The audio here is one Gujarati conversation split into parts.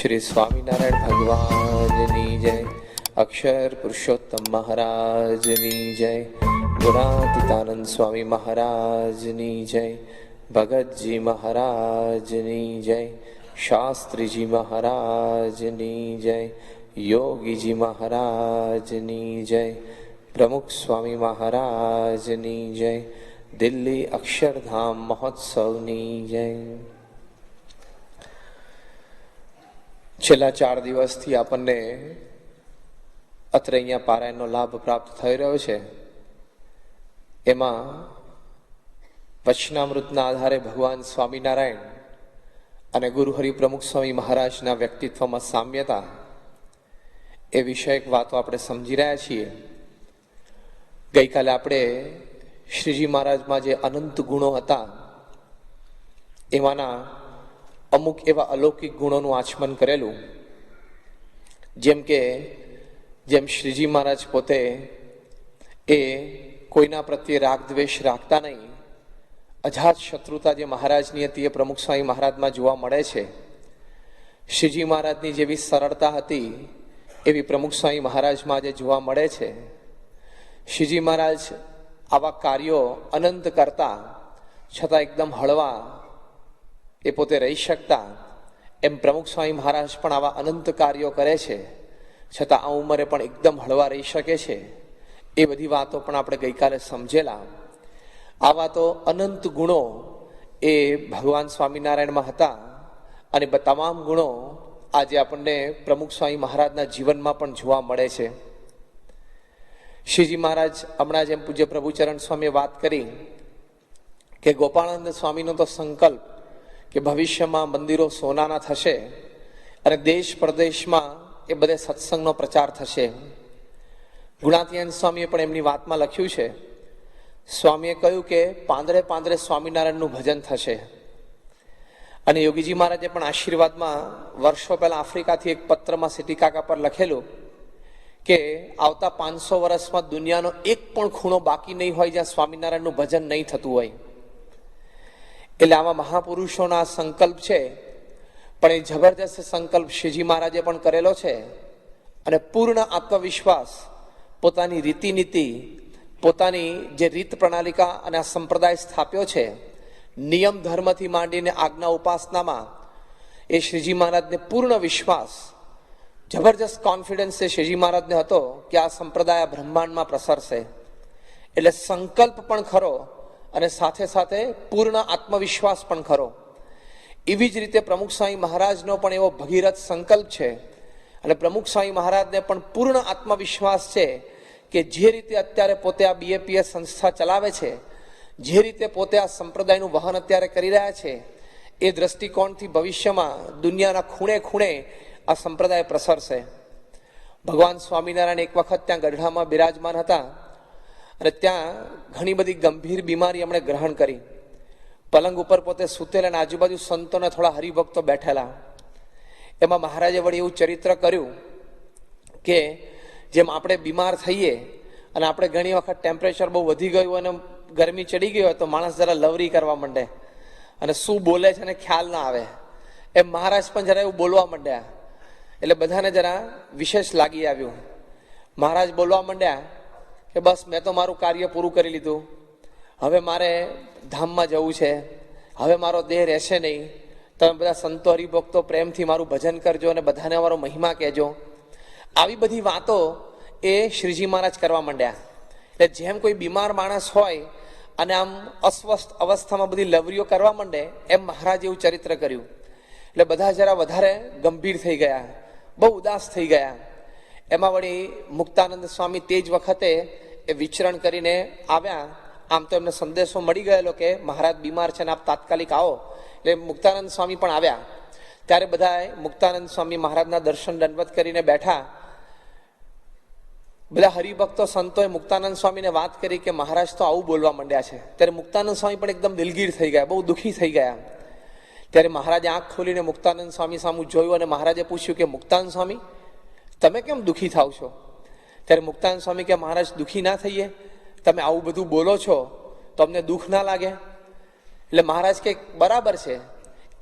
श्री स्वामीनारायण भगवाननी जय। अक्षर पुरुषोत्तम महाराजनी जय। गुणातीतानंद स्वामी महाराजनी जय। भगत जी महाराजनी जय। शास्त्री जी महाराजनी जय। योगी जी महाराजनी जय। प्रमुख स्वामी महाराजनी जय। दिल्ली अक्षरधाम महोत्सवनी जय। છેલ્લા 4 દિવસથી આપણને અત્રે અહીંયા પારાયણનો લાભ પ્રાપ્ત થઈ રહ્યો છે। એમાં વચનામૃતના આધારે ભગવાન સ્વામિનારાયણ અને ગુરુ હરિ પ્રમુખ સ્વામી મહારાજના વ્યક્તિત્વમાં સામ્યતા એ વિષયક વાતો આપણે સમજી રહ્યા છીએ। ગઈકાલે આપણે શ્રીજી મહારાજમાં જે અનંત ગુણો હતા એમાંના અમુક એવા અલૌકિક ગુણોનું આચમન કરેલું, જેમ શ્રીજી મહારાજ પોતે એ કોઈના પ્રત્યે રાગ દ્વેષ રાખતા નહીં, અજાત શત્રુતા જે મહારાજની હતી એ પ્રમુખ સ્વામી મહારાજમાં જોવા મળે છે। શ્રીજી મહારાજની જેવી સરળતા હતી એવી પ્રમુખ સ્વામી મહારાજમાં આજે જોવા મળે છે। શ્રીજી મહારાજ આવા કાર્યો અનંત કરતા છતાં એકદમ હળવા એ પોતે રહી શકતા, એમ પ્રમુખ સ્વામી મહારાજ પણ આવા અનંત કાર્યો કરે છે છતાં આ ઉંમરે પણ એકદમ હળવા રહી શકે છે। એ બધી વાતો પણ આપણે ગઈકાલે સમજેલા। આવા તો અનંત ગુણો એ ભગવાન સ્વામિનારાયણમાં હતા અને તમામ ગુણો આજે આપણને પ્રમુખ સ્વામી મહારાજના જીવનમાં પણ જોવા મળે છે। શ્રીજી મહારાજ હમણાં જેમ પૂજ્ય પ્રભુચરણ સ્વામીએ વાત કરી કે ગોપાળાનંદ સ્વામીનો તો સંકલ્પ કે ભવિષ્યમાં મંદિરો સોનાના થશે અને દેશ પ્રદેશમાં એ બધે સત્સંગનો પ્રચાર થશે। ગુણાતીતાનંદ સ્વામીએ પણ એમની વાતમાં લખ્યું છે, સ્વામીએ કહ્યું કે પાંદડે પાંદડે સ્વામિનારાયણનું ભજન થશે। અને યોગીજી મહારાજે પણ આશીર્વાદમાં વર્ષો પહેલા આફ્રિકાથી એક પત્રમાં સિટીકાકા પર લખેલું કે આવતા 500 વર્ષમાં દુનિયાનો એક પણ ખૂણો બાકી નહીં હોય જ્યાં સ્વામિનારાયણનું ભજન નહીં થતું હોય। એટલે આવા મહાપુરુષોના સંકલ્પ છે, પણ એ જબરજસ્ત સંકલ્પ શ્રીજી મહારાજે પણ કરેલો છે અને પૂર્ણ આત્મવિશ્વાસ, પોતાની રીતિનીતિ, પોતાની જે રીત પ્રણાલિકા અને આ સંપ્રદાય સ્થાપ્યો છે, નિયમ ધર્મથી માંડીને આજ્ઞા ઉપાસનામાં એ શ્રીજી મહારાજને પૂર્ણ વિશ્વાસ, જબરજસ્ત કોન્ફિડન્સ એ શ્રીજી મહારાજને હતો કે આ સંપ્રદાય બ્રહ્માંડમાં પ્રસરશે। એટલે સંકલ્પ પણ ખરો અને સાથે સાથે પૂર્ણ આત્મવિશ્વાસ પણ ખરો। એવી જ રીતે પ્રમુખ સ્વામી મહારાજનો પણ એવો ભગીરથ સંકલ્પ છે અને પ્રમુખ સ્વામી મહારાજને પણ પૂર્ણ આત્મવિશ્વાસ છે કે જે રીતે અત્યારે પોતે આ બીએપીએસ સંસ્થા ચલાવે છે, જે રીતે પોતે આ સંપ્રદાયનું વહન અત્યારે કરી રહ્યા છે, એ દ્રષ્ટિકોણથી ભવિષ્યમાં દુનિયાના ખૂણે ખૂણે આ સંપ્રદાય પ્રસરશે। ભગવાન સ્વામિનારાયણ એક વખત ત્યાં ગઢડામાં બિરાજમાન હતા અને ત્યાં ઘણી બધી ગંભીર બીમારી એમણે ગ્રહણ કરી। પલંગ ઉપર પોતે સૂતેલા અને આજુબાજુ સંતોને થોડા હરિભક્તો બેઠેલા। એમાં મહારાજે વળી એવું ચરિત્ર કર્યું કે જેમ આપણે બીમાર થઈએ અને આપણે ઘણી વખત ટેમ્પરેચર બહુ વધી ગયું અને ગરમી ચડી ગઈ હોય તો માણસ જરા લવરી કરવા માંડે અને શું બોલે છે ને ખ્યાલ ના આવે, એમ મહારાજ પણ જરા એવું બોલવા માંડ્યા। એટલે બધાને જરા વિશેષ લાગી આવ્યું। મહારાજ બોલવા માંડ્યા કે બસ મેં તો મારું કાર્ય પૂરું કરી લીધું, હવે મારે ધામમાં જવું છે, હવે મારો દેહ રહેશે નહીં, તમે બધા સંતો હરિભક્તો પ્રેમથી મારું ભજન કરજો અને બધાને મારો મહિમા કહેજો। આવી બધી વાતો એ શ્રીજી મહારાજ કરવા માંડ્યા। એટલે જેમ કોઈ બીમાર માણસ હોય અને આમ અસ્વસ્થ અવસ્થામાં બધી લવરીઓ કરવા માંડે, એમ મહારાજ એવું ચરિત્ર કર્યું। એટલે બધા જરા વધારે ગંભીર થઈ ગયા, બહુ ઉદાસ થઈ ગયા। એમાં વળી મુક્તાનંદ સ્વામી તે જ વખતે એ વિચરણ કરીને આવ્યા। આમ તો એમને સંદેશો મળી ગયેલો કે મહારાજ બીમાર છે ને આપ તાત્કાલિક આવો, એટલે મુક્તાનંદ સ્વામી પણ આવ્યા। ત્યારે બધાએ મુક્તાનંદ સ્વામી મહારાજના દર્શન દંડવત કરીને બેઠા। બધા હરિભક્તો સંતોએ મુક્તાનંદ સ્વામીને વાત કરી કે મહારાજ તો આવું બોલવા માંડ્યા છે। ત્યારે મુક્તાનંદ સ્વામી પણ એકદમ દિલગીર થઈ ગયા, બહુ દુઃખી થઈ ગયા। ત્યારે મહારાજે આંખ ખોલીને મુક્તાનંદ સ્વામી સામું જોયું અને મહારાજે પૂછ્યું કે મુક્તાનંદ સ્વામી તમે કેમ દુઃખી થાવ છો? ત્યારે મુક્તાનંદ સ્વામી કે મહારાજ દુઃખી ના થઈએ, તમે આવું બધું બોલો છો તો અમને દુઃખ ના લાગે? એટલે મહારાજ કે બરાબર છે,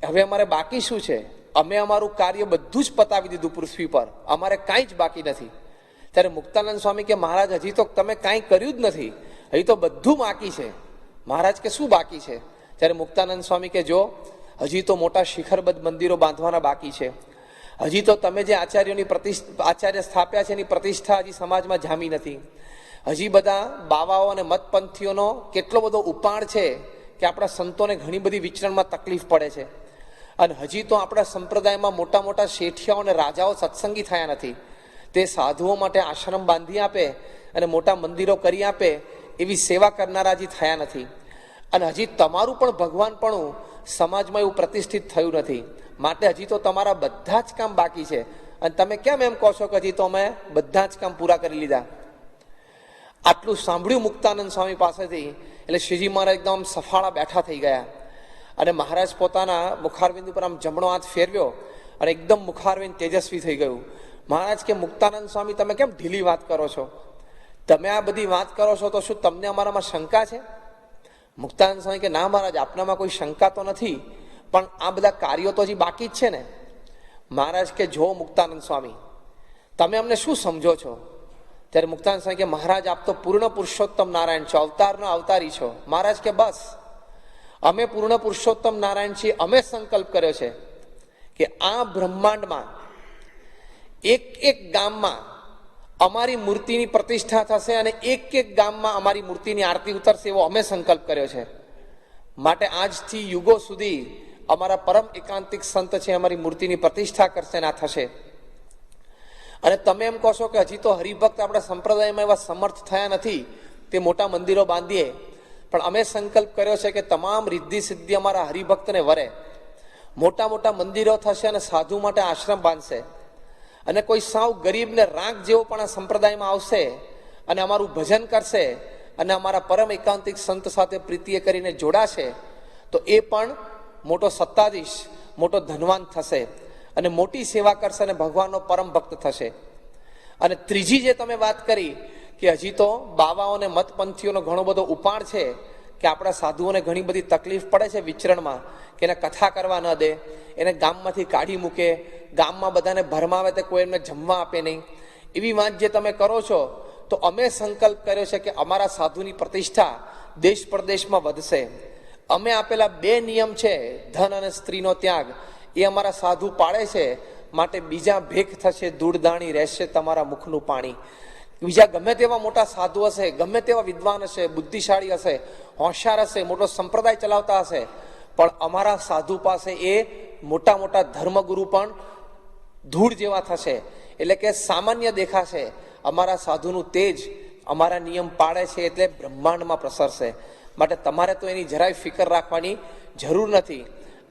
હવે અમારે બાકી શું છે? અમે અમારું કાર્ય બધું જ પતાવી દીધું પૃથ્વી પર, અમારે કાંઈ જ બાકી નથી. ત્યારે મુક્તાનંદ સ્વામી કે મહારાજ હજી તો તમે કાંઈ કર્યું જ નથી, હજી તો બધું બાકી છે. મહારાજ કે શું બાકી છે? ત્યારે મુક્તાનંદ સ્વામી કે જો હજી તો મોટા શિખરબદ્ધ મંદિરો બાંધવાના બાકી છે, હજી તો તમે જે આચાર્ય સ્થાપ્યા છે એની પ્રતિષ્ઠા હજી સમાજમાં જામી નથી, હજી બધા બાવાઓ અને મતપંથીઓનો કેટલો બધો ઉપાડ છે કે આપણા સંતોને ઘણી બધી વિચરણમાં તકલીફ પડે છે, અને હજી તો આપણા સંપ્રદાયમાં મોટા મોટા શેઠિયાઓ અને રાજાઓ સત્સંગી થયા નથી, તે સાધુઓ માટે આશ્રમ બાંધી આપે અને મોટા મંદિરો કરી આપે એવી સેવા કરનારા હજી થયા નથી, અને હજી તમારું પણ ભગવાનપણું સમાજમાં એવું પ્રતિષ્ઠિત થયું નથી, માટે હજી તો તમારા બધા જ કામ બાકી છે. અને તમે કેમ એમ કહો છો કે હજી તો અમે બધા જ કામ પૂરા કરી લીધા? આટલું સાંભળ્યું મુક્તાનંદ સ્વામી પાસેથી એટલે શ્રીજી મહારાજ એકદમ સફાળા બેઠા થઈ ગયા, અને મહારાજ પોતાના મુખારવિંદ ઉપર આમ જમણો હાથ ફેરવ્યો અને એકદમ મુખારવિંદ તેજસ્વી થઈ ગયું. મહારાજ કે મુક્તાનંદ સ્વામી તમે કેમ ઢીલી વાત કરો છો? તમે આ બધી વાત કરો છો તો શું તમને અમારામાં શંકા છે? મુક્તાનંદ સ્વામી કે ના મહારાજ, આપનામાં કોઈ શંકા તો નથી, પણ આ બધા કાર્યો તો હજી બાકી જ છે ને. મહારાજ કે જો મુક્તાનંદ સ્વામી તમે અમને શું સમજો છો? ત્યારે મુક્તાનંદ સ્વામી કે મહારાજ આપ તો પૂર્ણ પુરુષોત્તમ નારાયણ છો, અવતારના અવતારી છો. મહારાજ કે બસ અમે પૂર્ણ પુરુષોત્તમ નારાયણ છીએ, અમે સંકલ્પ કર્યો છે કે આ બ્રહ્માંડમાં એક એક ગામમાં અમારી મૂર્તિની પ્રતિષ્ઠા થશે અને એક એક ગામમાં અમારી મૂર્તિની આરતી ઉતરશે, એવો અમે સંકલ્પ કર્યો છે. માટે આજથી યુગો સુધી અમારા પરમ એકાંતિક સંત છે અમારી મૂર્તિની પ્રતિષ્ઠા કરશે ને આ થશે. અને તમે એમ કહો છો કે હજી તો હરિભક્ત આપણા સંપ્રદાયમાં એવા સમર્થ થયા નથી તે મોટા મંદિરો બાંધીએ, પણ અમે સંકલ્પ કર્યો છે કે તમામ રિદ્ધિ સિદ્ધિ અમારા હરિભક્તને વરે, મોટા મોટા મંદિરો થશે અને સાધુ માટે આશ્રમ બાંધશે, અને કોઈ સાવ ગરીબને રાંક જેવો પણ આ સંપ્રદાયમાં આવશે અને અમારું ભજન કરશે અને અમારા પરમ એકાંતિક સંત સાથે પ્રીતિએ કરીને જોડાશે, તો એ પણ મોટો સત્તાધીશ, મોટો ધનવાન થશે અને મોટી સેવા કરશે અને ભગવાનનો પરમ ભક્ત થશે. અને ત્રીજી જે તમે વાત કરી કે હજી તો બાવાઓ અને મતપંથીઓનો ઘણો બધો ઉપાડ છે કે આપણા સાધુઓને ઘણી બધી તકલીફ પડે છે વિચરણમાં, કે એને કથા કરવા ન દે, એને ગામમાંથી કાઢી મૂકે, ગામમાં બધાને ભરમાવે તે કોઈ એમને જમવા આપે નહીં, એવી વાત જે તમે કરો છો, તો અમે સંકલ્પ કર્યો છે કે અમારા સાધુની પ્રતિષ્ઠા દેશ પ્રદેશમાં વધશે. અમે આપેલા 2 નિયમ છે, ધન અને સ્ત્રીનો ત્યાગ, એ અમારા સાધુ પાળે છે, માટે બીજા ભેખ થશે ધૂળદાણી, રહેશે તમારા મુખનું પાણી. બીજા ગમે તેવા મોટા સાધુ હશે, ગમે તેવા વિદ્વાન હશે, બુદ્ધિશાળી હશે, હોશિયાર હશે, મોટો સંપ્રદાય ચલાવતા હશે, પણ અમારા સાધુ પાસે એ મોટા મોટા ધર્મગુરુ પણ ધૂળ જેવા થશે, એટલે કે સામાન્ય દેખાશે. અમારા સાધુનું તેજ અમારા નિયમ પાળે છે એટલે બ્રહ્માંડમાં પ્રસરશે, માટે તમારે તો એની જરાય ફિકર રાખવાની જરૂર નથી.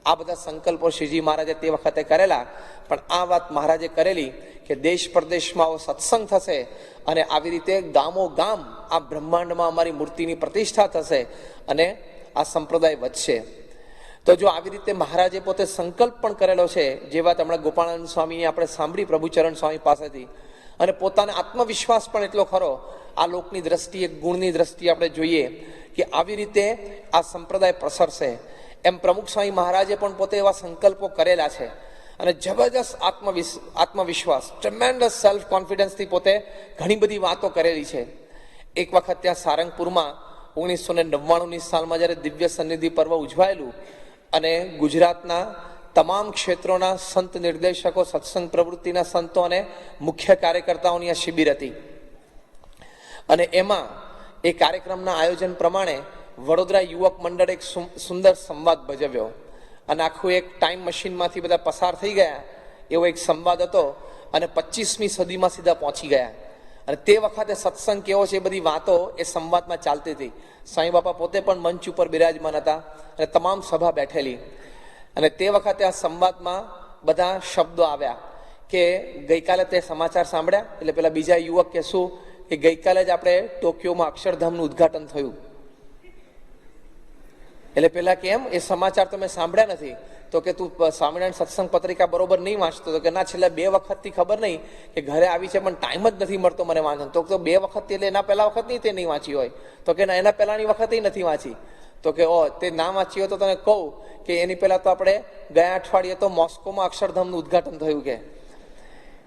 આ બધા સંકલ્પો શ્રીજી મહારાજે તે વખતે કરેલા, પણ આ વાત મહારાજે કરેલી કે દેશ પ્રદેશમાં સત્સંગ થશે અને આવી રીતે ગામો ગામ આ બ્રહ્માંડમાં અમારી મૂર્તિની પ્રતિષ્ઠા થશે અને આ સંપ્રદાય વધશે. તો જો આવી રીતે મહારાજે પોતે સંકલ્પ પણ કરેલો છે, જે વાત હમણાં ગોપાળાનંદ સ્વામીની આપણે સાંભળી પ્રભુચરણ સ્વામી પાસેથી, અને પોતાનો આત્મવિશ્વાસ પણ એટલો ખરો આ લોકની દ્રષ્ટિએ, ગુણની દ્રષ્ટિએ આપણે જોઈએ કે આવી રીતે આ સંપ્રદાય પ્રસરશે. એમ પ્રમુખ સ્વામી મહારાજે પણ પોતે એવા સંકલ્પો કરેલા છે અને જબરજસ્ત આત્મવિશ્વાસ, ટ્રેમેન્ડસ સેલ્ફ કોન્ફિડન્સથી પોતે ઘણી બધી વાતો કરેલી છે. એક વખત ત્યાં સારંગપુરમાં 1999ની સાલમાં જ્યારે દિવ્ય સન્નિધિ પર્વ ઉજવાયેલું અને ગુજરાતના તમામ ક્ષેત્રોના સંત નિર્દેશકો, સત્સંગ પ્રવૃત્તિના સંતો અને મુખ્ય કાર્યકર્તાઓની આ શિબિર હતી, અને એમાં એ કાર્યક્રમના આયોજન પ્રમાણે વડોદરા યુવક મંડળ એક સુંદર સંવાદ ભજવ્યો, અને આખું એક ટાઈમ મશીનમાંથી બધા પસાર થઈ ગયા એવો એક સંવાદ હતો, અને 25મી સદીમાં સીધા પહોંચી ગયા. અને તે વખતે સત્સંગ કેવો છે એ બધી વાતો એ સંવાદમાં ચાલતી હતી. સાંઈ બાપા પોતે પણ મંચ ઉપર બિરાજમાન હતા અને તમામ સભા બેઠેલી, અને તે વખતે આ સંવાદમાં બધા શબ્દો આવ્યા કે ગઈકાલે તે સમાચાર સાંભળ્યા? એટલે પેલા બીજા યુવક કે શું, કે ગઈકાલે જ આપણે ટોક્યોમાં અક્ષરધામનું ઉદ્ઘાટન થયું. એટલે પેલા કેમ એ સમાચાર તમે સાંભળ્યા નથી? તો કે તું સ્વામિનારાયણ સત્સંગ પત્રિકા બરોબર નહીં વાંચતો? તો કે ના, છેલ્લા 2 વખતથી ખબર નહીં કે ઘરે આવી છે પણ ટાઈમ જ નથી મળતો મને વાંચવાનો. તો 2 વખતથી એટલે એના પહેલા વખત નહીં તે નહીં વાંચી હોય? તો કે ના, એના પહેલાની વખતે નથી વાંચી. તો કે ઓ તે ના વાંચ્યું હોય તો તને કહું કે એની પહેલા તો આપણે ગયા અઠવાડિયે તો મોસ્કોમાં અક્ષરધામનું ઉદ્ઘાટન થયું કે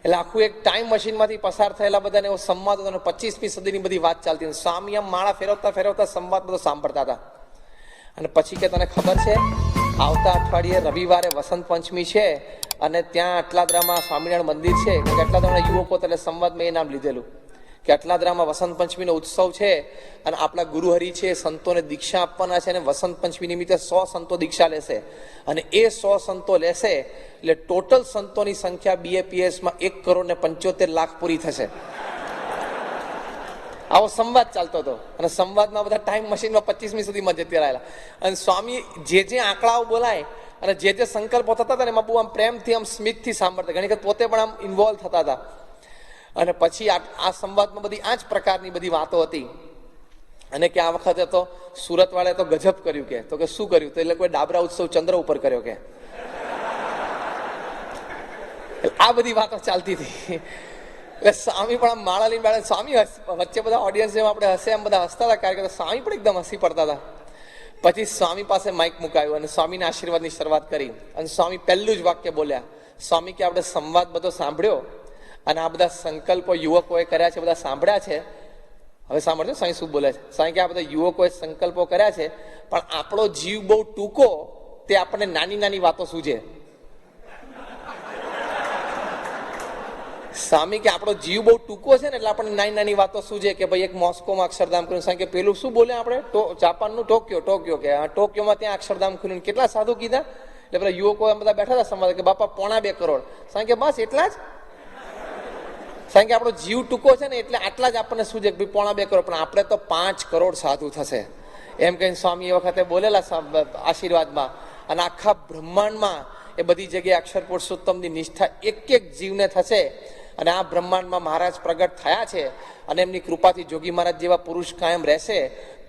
એટલે આખું એક ટાઈમ મશીનમાંથી પસાર થયેલા બધાને એવો સંવાદ હતો, 25મી સદીની બધી વાત ચાલતી હતી. સ્વામી આમ માળા ફેરવતા ફેરવતા સંવાદ બધો સાંભળતા હતા. અને પછી કે તને ખબર છે આવતા અઠવાડિયે રવિવારે વસંત પંચમી છે અને ત્યાં અટલાદરામાં સ્વામિનારાયણ મંદિર છે. અટલાદરાના યુવકો એટલે સંવાદમાં એ નામ લીધેલું કે અટલાદરામાં વસંત પંચમીનો ઉત્સવ છે અને આપણા ગુરુહરિ છે સંતોને દીક્ષા આપવાના છે અને વસંત પંચમી નિમિત્તે 100 સંતો દીક્ષા લેશે અને એ 100 સંતો લેશે એટલે ટોટલ સંતોની સંખ્યા BAPSમાં 1,75,00,000 પૂરી થશે. આવો સંવાદ ચાલતો હતો અને સંવાદમાં બધા ટાઈમ મશીનમાં 25મી સુધીમાં જતી રહેલા. અને સ્વામી જે આંકડાઓ બોલાય અને જે સંકલ્પો થતા હતા ને એમાં બહુ આમ પ્રેમથી આમ સ્મિતથી સાંભળતા, ઘણી વખત પોતે પણ આમ ઇન્વોલ્વ થતા હતા. અને પછી આ સંવાદમાં બધી આ જ પ્રકારની બધી વાતો હતી. અને કે આ વખતે તો સુરત વાળાએ તો ગજબ કર્યું કે, તો કે શું કર્યું? તો એટલે કોઈ ડાબરા ઉત્સવ ચંદ્ર ઉપર કર્યો કે. આ બધી વાતો ચાલતી હતી. એટલે સ્વામી પણ આમ માળા લઈને બેઠા. સ્વામી વચ્ચે બધા ઓડિયન્સ જેમ આપણે હસે એમ બધા હસતા હતા, કારણ કે સ્વામી પણ એકદમ હસી પડતા હતા. પછી સ્વામી પાસે માઇક મુકાયું અને સ્વામીના આશીર્વાદની શરૂઆત કરી. અને સ્વામી પહેલું જ વાક્ય બોલ્યા. સ્વામી કે આપણે સંવાદ બધો સાંભળ્યો અને આ બધા સંકલ્પો યુવકોએ કર્યા છે, બધા સાંભળ્યા છે. હવે સાંભળજો સ્વામી શું બોલે છે. સ્વામી કે આ બધા યુવકોએ સંકલ્પો કર્યા છે, પણ આપણો જીવ બહુ ટૂંકો, તે આપણને નાની નાની વાતો સૂજે. સ્વામી કે આપણો જીવ બહુ ટૂંકો છે ને એટલે આપણને નાની નાની વાતો સૂજે કે ભાઈ એક મોસ્કોમાં અક્ષરધામ ખુલ્યું. સ્વામી કે પેલું શું બોલે આપણે જાપાનનું ટોક્યો કે ટોક્યોમાં ત્યાં અક્ષરધામ ખુલ્યું. કેટલા સાધુ કીધા? એટલે પેલા યુવકો બધા બેઠા હતા સંવાદ કે બાપા 2.5 કરોડ. સ્વામી કે બસ એટલા જ. કારણ કે આપણો જીવ ટૂંકો છે ને એટલે આટલા જ આપણને શું છે કે 2.5 કરોડ, પણ આપણે તો 5 કરોડ સાધુ થશે એમ કહીને સ્વામી એ વખતે બોલેલા આશીર્વાદમાં. અને આખા બ્રહ્માંડમાં એ બધી જગ્યાએ અક્ષર પુરુષોત્તમની નિષ્ઠા એક જીવને થશે. અને આ બ્રહ્માંડમાં મહારાજ પ્રગટ થયા છે અને એમની કૃપાથી જોગી મહારાજ જેવા પુરુષ કાયમ રહેશે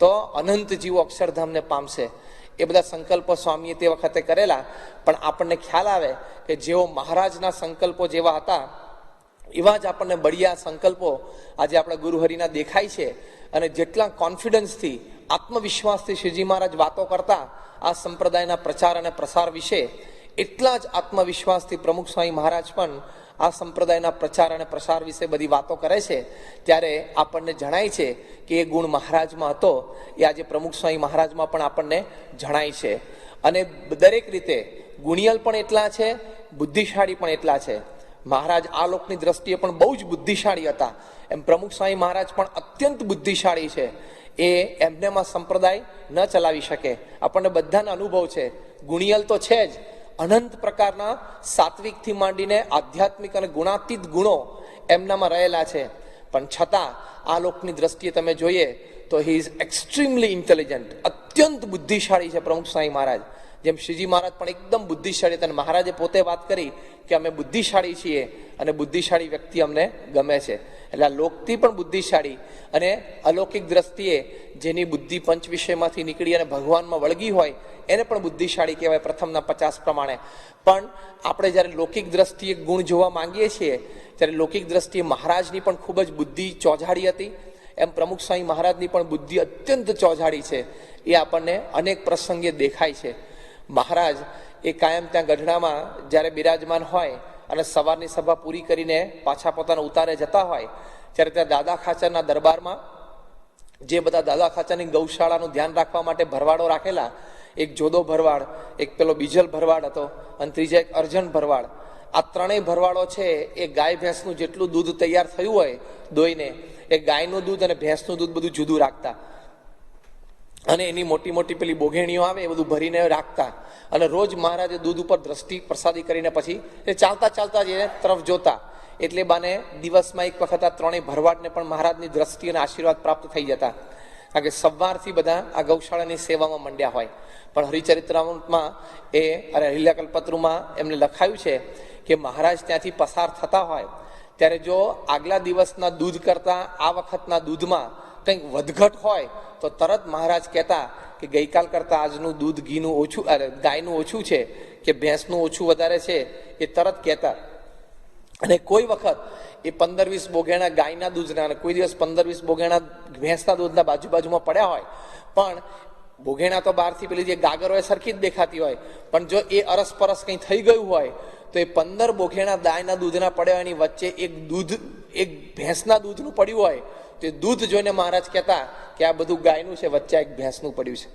તો અનંત જીવો અક્ષરધામને પામશે. એ બધા સંકલ્પો સ્વામીએ તે વખતે કરેલા. પણ આપણને ખ્યાલ આવે કે જેઓ મહારાજના સંકલ્પો જેવા હતા એવા જ આપણને બળિયા સંકલ્પો આજે આપણા ગુરુહરિના દેખાય છે. અને જેટલા કોન્ફિડન્સથી આત્મવિશ્વાસથી શ્રીજી મહારાજ વાતો કરતા આ સંપ્રદાયના પ્રચાર અને પ્રસાર વિશે, એટલા જ આત્મવિશ્વાસથી પ્રમુખ સ્વામી મહારાજ પણ આ સંપ્રદાયના પ્રચાર અને પ્રસાર વિશે બધી વાતો કરે છે. ત્યારે આપણને જણાય છે કે એ ગુણ મહારાજમાં હતો એ આજે પ્રમુખ સ્વામી મહારાજમાં પણ આપણને જણાય છે. અને દરેક રીતે ગુણિયલ પણ એટલા છે, બુદ્ધિશાળી પણ એટલા છે. મહારાજ આ લોકની દ્રષ્ટિએ પણ બહુ જ બુદ્ધિશાળી હતા, એમ પ્રમુખ સ્વામી મહારાજ પણ અત્યંત બુદ્ધિશાળી છે. એ એમનેમાં સંપ્રદાય ન ચલાવી શકે. આપણને બધાને અનુભવ છે. ગુણિયલ તો છે જ, અનંત પ્રકારના સાત્વિકથી માંડીને આધ્યાત્મિક અને ગુણાતીત ગુણો એમનામાં રહેલા છે. પણ છતાં આ લોકની દ્રષ્ટિએ તમે જોઈએ તો હી ઇઝ એક્સ્ટ્રીમલી ઇન્ટેલિજન્ટ. અત્યંત બુદ્ધિશાળી છે પ્રમુખ સ્વામી મહારાજ. જેમ શ્રીજી મહારાજ પણ એકદમ બુદ્ધિશાળી હતા. અને મહારાજે પોતે વાત કરી કે અમે બુદ્ધિશાળી છીએ અને બુદ્ધિશાળી વ્યક્તિ અમને ગમે છે. એટલે આ લોકથી પણ બુદ્ધિશાળી અને અલૌકિક દ્રષ્ટિએ જેની બુદ્ધિ પંચ વિષયમાંથી નીકળી અને ભગવાનમાં વળગી હોય એને પણ બુદ્ધિશાળી કહેવાય પ્રથમના 50 પ્રમાણે. પણ આપણે જ્યારે લૌકિક દ્રષ્ટિએ ગુણ જોવા માંગીએ છીએ ત્યારે લૌકિક દ્રષ્ટિએ મહારાજની પણ ખૂબ જ બુદ્ધિ ચોજાડી હતી. એમ પ્રમુખ સ્વામી મહારાજની પણ બુદ્ધિ અત્યંત ચોજાડી છે. એ આપણને અનેક પ્રસંગે દેખાય છે. મહારાજ એ કાયમ ત્યાં ગઢડામાં જ્યારે બિરાજમાન હોય અને સવારની સભા પૂરી કરીને પાછા પોતાના ઉતારે જતા હોય ત્યારે ત્યાં દાદા ખાચરના દરબારમાં જે બધા દાદા ખાચરની ગૌશાળાનું ધ્યાન રાખવા માટે ભરવાડો રાખેલા, એક જોદો ભરવાડ, એક પેલો બીજલ ભરવાડ હતો અને ત્રીજા એક અર્જન ભરવાડ. આ ત્રણેય ભરવાડો છે એ ગાય ભેંસનું જેટલું દૂધ તૈયાર થયું હોય દોઈને, એ ગાયનું દૂધ અને ભેંસનું દૂધ બધું જુદું રાખતા અને એની મોટી મોટી પેલી બોઘેણીઓ આવે એ બધું ભરીને રાખતા. અને રોજ મહારાજે દૂધ ઉપર દ્રષ્ટિ પ્રસાદી કરીને પછી એ ચાલતા ચાલતા જ એ તરફ જોતા. એટલે બાને દિવસમાં એક વખત આ ત્રણેય ભરવાડને પણ મહારાજની દ્રષ્ટિ અને આશીર્વાદ પ્રાપ્ત થઈ જતા. કારણ કે સવારથી બધા આ ગૌશાળાની સેવામાં મંડ્યા હોય. પણ હરિચરિત્રામૃતમાં લીલાકલ્પતરુમાં એમને લખાયું છે કે મહારાજ ત્યાંથી પસાર થતા હોય ત્યારે જો આગલા દિવસના દૂધ કરતા આ વખતના દૂધમાં કંઈક વધઘટ હોય તો તરત મહારાજ કહેતા કે ગઈકાલ કરતા આજનું દૂધ ઘીનું ઓછું, ગાયનું ઓછું છે કે ભેંસનું ઓછું વધારે છે, એ તરત કહેતા. અને કોઈ વખત એ 15-20 બોઘેણા ગાયના દૂધના અને કોઈ દિવસ 15-20 બોઘેણા ભેંસના દૂધના બાજુમાં પડ્યા હોય પણ બોઘેણા તો બહારથી પેલી જે ગાગર હોય સરખી જ દેખાતી હોય, પણ જો એ અરસપરસ કંઈ થઈ ગયું હોય તો એ 15 બોઘેણા ગાયના દૂધના પડ્યા એની વચ્ચે એક ભેંસના દૂધનું પડ્યું હોય તો એ દૂધ જોઈને મહારાજ કહેતા કે આ બધું ગાયનું છે, વચ્ચે એક ભેંસનું પડ્યું છે.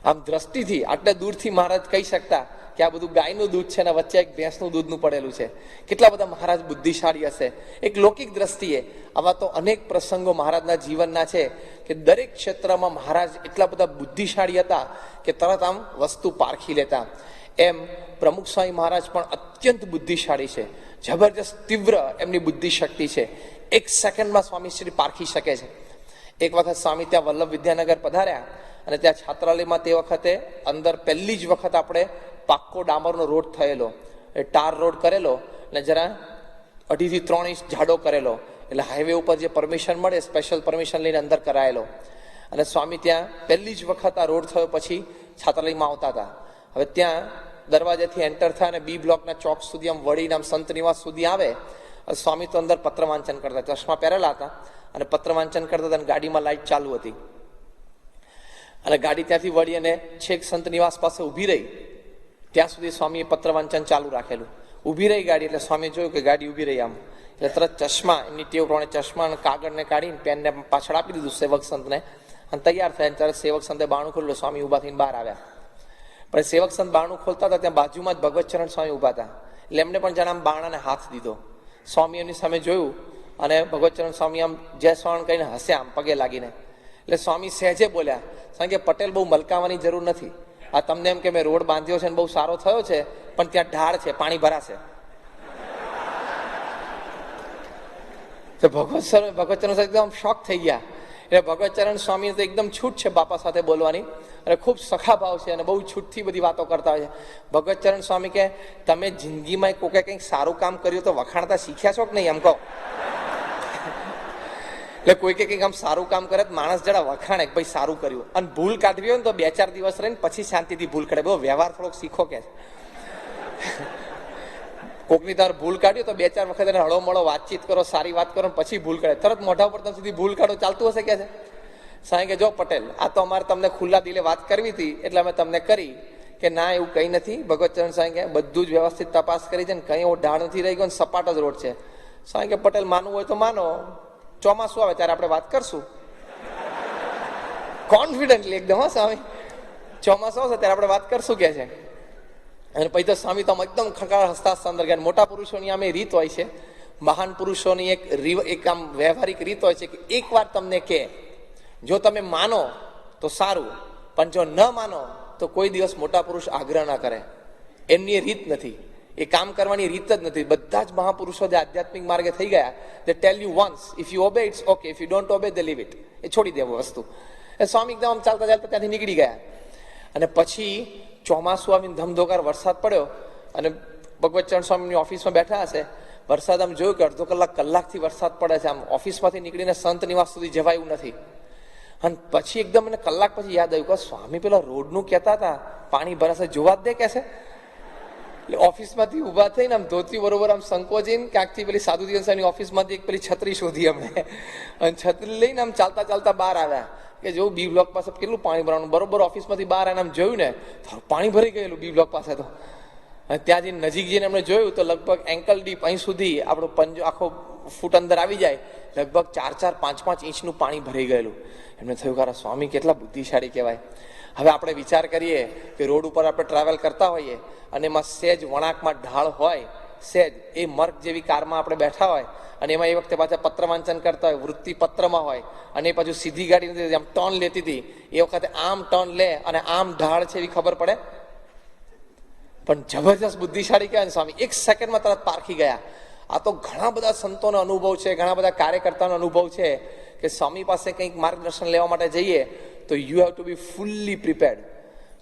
આમ દ્રષ્ટિથી આટલા દૂરથી મહારાજ કહી શકતા કે આ બધું ગાયનું દૂધ છે ને વચ્ચે એક ભેંસનું દૂધનું પડેલું છે. કેટલા બધા મહારાજ બુદ્ધિશાળી હશે. એક લૌકિક દ્રષ્ટિએ આવા તો અનેક પ્રસંગો મહારાજના જીવનના છે કે દરેક ક્ષેત્રમાં મહારાજ એટલા બધા બુદ્ધિશાળી હતા કે તરત આમ વસ્તુ પારખી લેતા. એમ પ્રમુખ સ્વામી મહારાજ પણ અત્યંત બુદ્ધિશાળી છે. જબરજસ્ત તીવ્ર એમની બુદ્ધિ શક્તિ છે. 1 સેકન્ડમાં સ્વામીશ્રી પારખી શકે છે. એક વખત સ્વામી ત્યાં વલ્લભ વિદ્યાનગર પધાર્યા અને ત્યાં છાત્રાલયમાં તે વખતે અંદર પહેલી જ વખત આપણે પાક્કો ડામરનો રોડ થયેલો, એ ટાર રોડ કરેલો અને જરા 2.5 થી 3 ઇંચ જાડો કરેલો, એટલે હાઈવે ઉપર જે પરમિશન મળે સ્પેશિયલ પરમિશન લઈને અંદર કરાયેલો. અને સ્વામી ત્યાં પહેલી જ વખત આ રોડ થયો પછી છાત્રાલયમાં આવતા હતા. હવે ત્યાં દરવાજાથી એન્ટર થાય અને બી બ્લોકના ચોક સુધી આમ વળીને આમ સંત નિવાસ સુધી આવે. સ્વામી તો અંદર પત્ર વાંચન કરતા, ચશ્મા પહેરેલા હતા અને પત્ર વાંચન કરતા હતા અને ગાડીમાં લાઈટ ચાલુ હતી. અને ગાડી ત્યાંથી વળી અને છેક સંત નિવાસ પાસે ઊભી રહી ત્યાં સુધી સ્વામીએ પત્ર વાંચન ચાલુ રાખેલું. ઊભી રહી ગાડી એટલે સ્વામી જોયું કે ગાડી ઊભી રહી આમ, એટલે તરત ચશ્મા એમની ટેવ પ્રમાણે ચશ્મા અને કાગળને કાઢીને પેનને પાછળ આપી દીધું સેવક સંતને અને તૈયાર થયા. તરત સેવક સંતે બારણું ખોલ્યું, સ્વામી ઊભા થઈને બહાર આવ્યા. પણ સેવક સંત બારણું ખોલતા હતા ત્યાં બાજુમાં જ ભગવતચરણ સ્વામી ઊભા હતા, એટલે એમને પણ જાણે આમ બારણાને હાથ દીધો. સ્વામી એમની સામે જોયું અને ભગવતચરણ સ્વામી આમ જય સ્વામી કહીને હસ્યા આમ પગે લાગીને. એટલે સ્વામી સહેજે બોલ્યા, કારણ કે પટેલ બહુ મલકાવાની જરૂર નથી, આ તમને એમ કે મેં રોડ બાંધ્યો છે અને બહુ સારો થયો છે, પણ ત્યાં ઢાળ છે, પાણી ભરાશે. તો ભગવતચરણ એકદમ શોક થઈ ગયા. એટલે ભગવતચરણ સ્વામી તો એકદમ છૂટ છે બાપા સાથે બોલવાની અને ખૂબ સખા ભાવ છે અને બહુ છૂટથી બધી વાતો કરતા હોય છે. ભગવતચરણ સ્વામી કે તમે જિંદગીમાં કોકે કંઈક સારું કામ કર્યું તો વખાણતા શીખ્યા છો કે નહીં એમ કહો. એટલે કોઈ કંઈક આમ સારું કામ કરે માણસ જરા વખાણે ભાઈ સારું કર્યું, અને ભૂલ કાઢવી હોય ને તો 2-4 દિવસ રહીને પછી શાંતિથી ભૂલ કાઢે. બહુ વ્યવહાર થોડોક શીખો કે કોકની તાર ભૂલ કાઢ્યો તો 2-4 વખત એને હળોમળો વાતચીત કરો, સારી વાત કરો, પછી ભૂલ કાઢે. તરત મોઢા ઉપર તમે સુધી ભૂલ કાઢો ચાલતું હશે કે છે. સાંઈ કે જો પટેલ આ તો અમારે તમને ખુલ્લા દિલે વાત કરવી હતી એટલે અમે તમને કરી. કે ના એવું કંઈ નથી. ભગવતચરણ સાંઈ કે બધું જ વ્યવસ્થિત તપાસ કરી છે ને કંઈ એવો ઢાળ નથી રહી ગયો ને સપાટ જ રોડ છે. સાંઈ કે પટેલ માનવું હોય તો માનો, ચોમાસું આવે ત્યારે આપણે વાત કરશું. કોન્ફિડન્ટલી એકદમ. હા સ્વામી, ચોમાસું આવશે ત્યારે આપણે વાત કરશું કે છે. અને પછી તો સ્વામી તો એકદમ ખડખડ હસતા અંદર ગયા. મોટા પુરુષોની આમે રીત હોય છે, મહાન પુરુષોની એક આમ વ્યવહારિક રીત હોય છે કે એકવાર તમને કે જો તમે માનો તો સારું, પણ જો ન માનો તો કોઈ દિવસ મોટા પુરુષ આગ્રહ ના કરે. એમની એ રીત નથી, એ કામ કરવાની રીત જ નથી. બધા જ મહાપુરુષો જે આધ્યાત્મિક માર્ગે થઈ ગયા, they tell you once, if you obey it's okay, if you don't obey they leave it. એ છોડી દેવું વસ્તુ. એ સ્વામી એકદમ આમ ચાલતા ચાલતા ત્યાંથી નીકળી ગયા. અને પછી ચોમાસું આવીને ધમધોકાર વરસાદ પડ્યો અને ભગવતચરણ સ્વામીની ઓફિસમાં બેઠા હશે. વરસાદ આમ જોયું કે અડધો કલાકથી વરસાદ પડે છે, આમ ઓફિસમાંથી નીકળીને સંત નિવાસ સુધી જવાયું નથી. અને પછી એકદમ મને કલાક પછી યાદ આવ્યું કે સ્વામી પેલા રોડનું કહેતા હતા પાણી ભરાશે, જોવા જ દે કે છે. એટલે ઓફિસમાંથી ઊભા થઈને આમ ધોતી બરોબર આમ સંકોચીને ક્યાંકથી પેલી સાધુ દિવસની ઓફિસમાંથી એક પેલી છત્રી શોધી અમને, અને છત્રી લઈને આમ ચાલતા ચાલતા બહાર આવ્યા કે જો બી બ્લોક પાસે કેટલું પાણી ભરવાનું. બરોબર ઓફિસમાંથી બહાર આવીને આમ જોયું ને તો પાણી ભરી ગયેલું બી બ્લોક પાસે. તો ત્યાં જઈને નજીક જઈને એમણે જોયું તો લગભગ એન્કલ ડીપ અહીં સુધી આપણો પંજો આખો ફૂટ અંદર આવી જાય, લગભગ 4-4, 5-5 ઇંચનું પાણી ભરાઈ ગયેલું. એમને થયું કે સ્વામી કેટલા બુદ્ધિશાળી કહેવાય. હવે આપણે વિચાર કરીએ કે રોડ ઉપર આપણે ટ્રાવેલ કરતા હોઈએ અને એમાં સહેજ વળાંકમાં ઢાળ હોય, સહેજ એ મર્ક જેવી કારમાં આપણે બેઠા હોય અને એમાં એ વખતે પાછા પત્ર વાંચન કરતા હોય, વૃત્તિ પત્રમાં હોય, અને એ પાછું સીધી ગાડી નથી, આમ ટર્ન લેતી હતી. એ વખતે આમ ટર્ન લે અને આમ ઢાળ છે એવી ખબર પડે. પણ જબરજસ્ત બુદ્ધિશાળી કહેવાય સ્વામી, 1 સેકન્ડમાં તરત પારખી ગયા. આ તો ઘણા બધા સંતોનો અનુભવ છે, ઘણા બધા કાર્યકર્તાનો અનુભવ છે કે સ્વામી પાસે કંઈક માર્ગદર્શન લેવા માટે જઈએ તો you have to be fully prepared.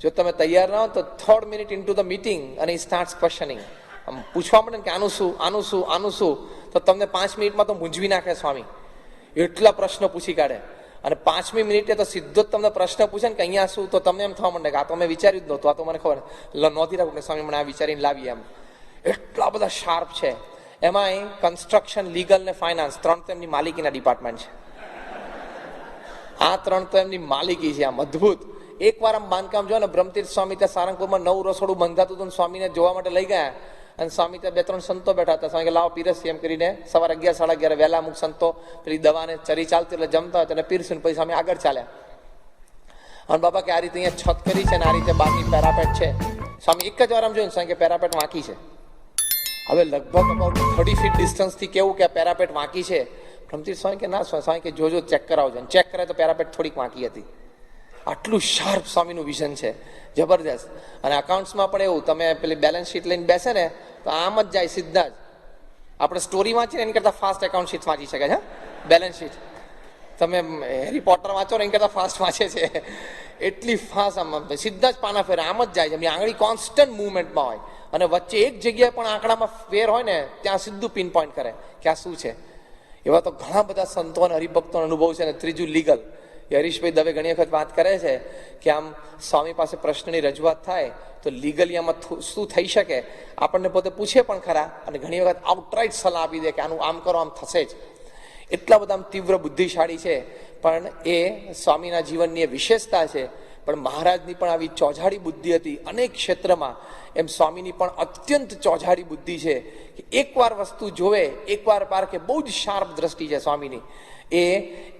જો તમે તૈયાર ના હો તો 3rd minute into the meeting અને ઈ સ્ટાર્ટ્સ ક્વેશ્ચનિંગ, આમ પૂછવા મળે ને કે આનું શું, આનું શું, આનું શું, તો તમને 5 મિનિટમાં તો મૂંઝવી નાખે સ્વામી. એટલા પ્રશ્નો પૂછી કાઢે. અને 5મી મિનિટે તો સીધો જ તમને પ્રશ્ન પૂછે ને કે અહીંયા શું, તો તમને એમ થવા માંડે કે આ તો મેં વિચાર્યું જ નહોતું, આ તો મને ખબર નહોતી રાખું કે સ્વામી મને આ વિચારીને લાવીએ. એમ એટલા બધા શાર્પ છે. એમાંય કન્સ્ટ્રક્શન, લીગલ ને ફાઇનાન્સ 3 તો એમની માલિકીના ડિપાર્ટમેન્ટ છે. આ 3 તો એમની માલિકી છે, આમ અદભુત. એકવાર આમ બાંધકામ જો ને બ્રહ્મતીર્થ સ્વામી ત્યાં સારંગપુરમાં નવું રસોડું બંધાતું હતું, સ્વામીને જોવા માટે લઈ ગયા અને સ્વામી ત્યાં 2-3 સંતો બેઠા હતા. સ્વામી કે લાવો પીરસી એમ કરીને સવારે 11-11:30 વહેલા અમુક સંતો પેલી દવાને ચરી ચાલતી એટલે જમતા હોય તેને પીરસીને પછી સ્વામી આગળ ચાલ્યા. અને બાબા કે આ રીતે અહીંયા છત કરી છે ને આ રીતે બાકી પેરાપેટ છે. સ્વામી એક જ વાર આમ જોયું સ્વામી કે પેરાપેટ વાંકી છે. હવે લગભગ અબાઉટ 30 ફીટ ડિસ્ટન્સથી કેવું કે આ પેરાપેટ વાંકી છે. બ્રહ્મતીર્થ સ્વામી કે ના સ્વામી કે જોજો ચેક કરાવજો. ચેક કરે તો પેરાપેટ થોડીક વાંકી હતી. આટલું શાર્પ સ્વામીનું વિઝન છે, જબરદસ્ત. અને અકાઉન્ટ્સમાં પણ એવું, તમે પેલી બેલેન્સ શીટ લઈને બેસે ને તો આમ જ જાય સીધા જ. આપણે સ્ટોરી વાંચીને એની કરતાં ફાસ્ટ એકાઉન્ટ શીટ વાંચી શકે છે. બેલેન્સ શીટ તમે હેરી પોટર વાંચો ને એની કરતાં ફાસ્ટ વાંચે છે. એટલી ફાસ્ટ આમ સીધા જ પાના ફેરે આમ જ જાય છે. એમની આંગળી કોન્સ્ટન્ટ મુવમેન્ટમાં હોય અને વચ્ચે એક જગ્યાએ પણ આંકડામાં ફેર હોય ને ત્યાં સીધું પિન પોઈન્ટ કરે કે આ શું છે. એવા તો ઘણા બધા સંતો અને હરિભક્તોનો અનુભવ છે. ને ત્રીજું લીગલ, એ હરીશભાઈ દવે ઘણી વખત વાત કરે છે કે આમ સ્વામી પાસે પ્રશ્નની રજૂઆત થાય તો લીગલી આમાં શું થઈ શકે આપણને પોતે પૂછે પણ ખરા અને ઘણી વખત આઉટરાઇટ સલાહ આપી દે કે આનું આમ કરો આમ થશે જ. એટલા બધા આમ તીવ્ર બુદ્ધિશાળી છે. પણ એ સ્વામીના જીવનની એ વિશેષતા છે. પણ મહારાજની પણ આવી ચોઝાડી બુદ્ધિ હતી અનેક ક્ષેત્રમાં. એમ સ્વામીની પણ અત્યંત ચોઝાડી બુદ્ધિ છે કે એકવાર વસ્તુ જોવે એકવાર પારખે. બહુ જ શાર્પ દ્રષ્ટિ છે સ્વામીની. એ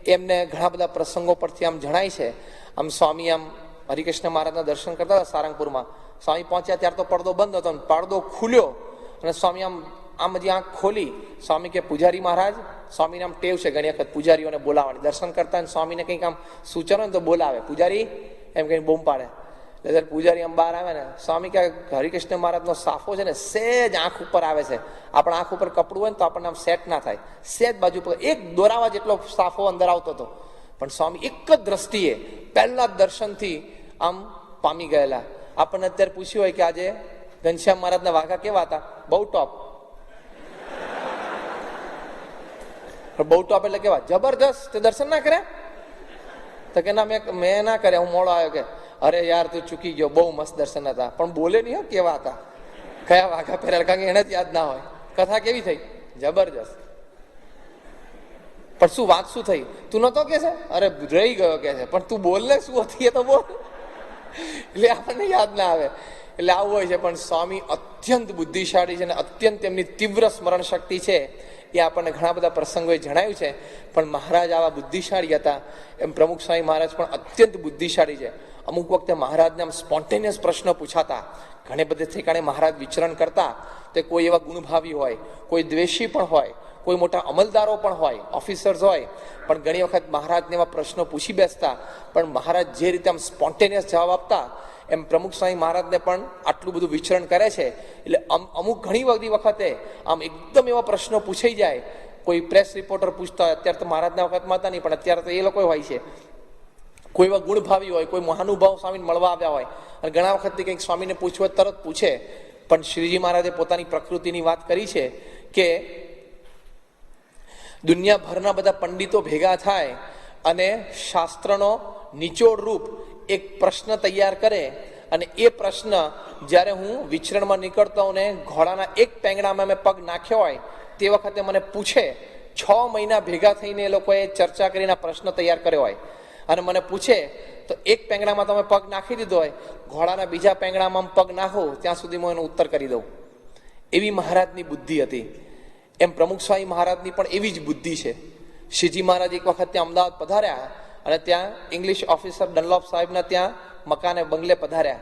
એમને ઘણા બધા પ્રસંગો પરથી આમ જણાય છે. આમ સ્વામી આમ હરિકૃષ્ણ મહારાજના દર્શન કરતા હતા સારંગપુરમાં. સ્વામી પહોંચ્યા ત્યારે તો પડદો બંધ હતો, પડદો ખુલ્યો અને સ્વામી આમ હજી આંખ ખોલી. સ્વામી કે પૂજારી મહારાજ, સ્વામીને આમ ટેવ છે ઘણી વખત પૂજારીઓને બોલાવવાની. દર્શન કરતા સ્વામીને કંઈક આમ સૂચન હોય ને તો બોલાવે, પૂજારી એમ કંઈ બૂમ પાડે. એટલે જ્યારે પૂજારી આમ બહાર આવે ને સ્વામી કે હરિકૃષ્ણ મહારાજનો સાફો છે ને સહેજ આંખ ઉપર આવે છે. આપણા આંખ ઉપર કપડું હોય ને તો આપણને આમ સેટ ના થાય, સહેજ બાજુ પર એક દોરાવા જેટલો સાફો અંદર આવતો હતો. પણ સ્વામી એક જ દ્રષ્ટિએ પહેલા દર્શનથી આમ પામી ગયેલા. આપણને અત્યારે પૂછ્યું હોય કે આજે ઘનશ્યામ મહારાજના વાઘા કેવા હતા? બહુ ટોપ. બહુ ટોપ એટલે કેવા? જબરજસ્ત. તે દર્શન ના કર્યા? તો કે ના મેં ના કર્યા, હું મોડો આવ્યો. કે અરે યાર તું ચૂકી ગયો, બહુ મસ્ત દર્શન હતા. પણ બોલે નહીં હો કેવા હતા, કયા વાઘા પહેરેલા, કારણ કે એને જ યાદ ના હોય. કથા કેવી થઈ? જબરજસ્ત. પણ શું વાત શું થઈ? તું નતો કે છે? અરે રહી ગયો કે છે. પણ તું બોલ ને શું હતી એ તો બોલ. એટલે આપણને યાદ ના આવે. એટલે આવું હોય છે. પણ સ્વામી અત્યંત બુદ્ધિશાળી છે અને અત્યંત એમની તીવ્ર સ્મરણ શક્તિ છે. એ આપણને ઘણા બધા પ્રસંગોએ જણાવ્યું છે. પણ મહારાજ આવા બુદ્ધિશાળી હતા. એમ પ્રમુખ સ્વામી મહારાજ પણ અત્યંત બુદ્ધિશાળી છે. અમુક વખતે મહારાજને આમ સ્પોન્ટેનિયસ પ્રશ્ન પૂછાતા. ઘણે બધે ઠેકાણે મહારાજ વિચરણ કરતા તે કોઈ એવા ગુણભાવી હોય, કોઈ દ્વેષી પણ હોય, કોઈ મોટા અમલદારો પણ હોય, ઓફિસર્સ હોય. પણ ઘણી વખત મહારાજને એવા પ્રશ્નો પૂછી બેસતા. પણ મહારાજ જે રીતે આમ સ્પોન્ટેનિયસ જવાબ આપતા એમ પ્રમુખ સ્વામી મહારાજને પણ આટલું બધું વિચરણ કરે છે. એટલે અમુક ઘણી બધી વખતે આમ એકદમ એવા પ્રશ્નો પૂછાઈ જાય. કોઈ પ્રેસ રિપોર્ટર પૂછતા હોય, અત્યારે તો મહારાજના વખતમાં હતા નહીં પણ અત્યારે તો એ લોકો હોય છે. કોઈ એવા ગુણભાવી હોય, કોઈ મહાનુભાવ સ્વામીને મળવા આવ્યા હોય અને ઘણા વખતથી કંઈક સ્વામીને પૂછવું તરત પૂછે. પણ શ્રીજી મહારાજે પોતાની પ્રકૃતિની વાત કરી છે કે દુનિયાભરના બધા પંડિતો ભેગા થાય અને શાસ્ત્રનો નિચોડ રૂપ એક પ્રશ્ન તૈયાર કરે અને એ પ્રશ્ન જ્યારે હું વિચરણમાં નીકળતો હોઉં ને ઘોડાના એક પેંગડામાં મેં પગ નાખ્યો હોય તે વખતે મને પૂછે. 6 મહિના ભેગા થઈને એ લોકોએ ચર્ચા કરીને પ્રશ્ન તૈયાર કર્યો હોય અને મને પૂછે તો એક પેંગડામાં તમે પગ નાખી દીધો હોય, ઘોડાના બીજા પેંગડામાં પગ નાખો ત્યાં સુધી હું એનો ઉત્તર કરી દઉં. એવી મહારાજની બુદ્ધિ હતી. એમ પ્રમુખ સ્વામી મહારાજની પણ એવી જ બુદ્ધિ છે. શ્રીજી મહારાજ એક વખત ત્યાં અમદાવાદ પધાર્યા અને ત્યાં ઇંગ્લિશ ઓફિસર ડનલોપ સાહેબના ત્યાં મકાને બંગલે પધાર્યા.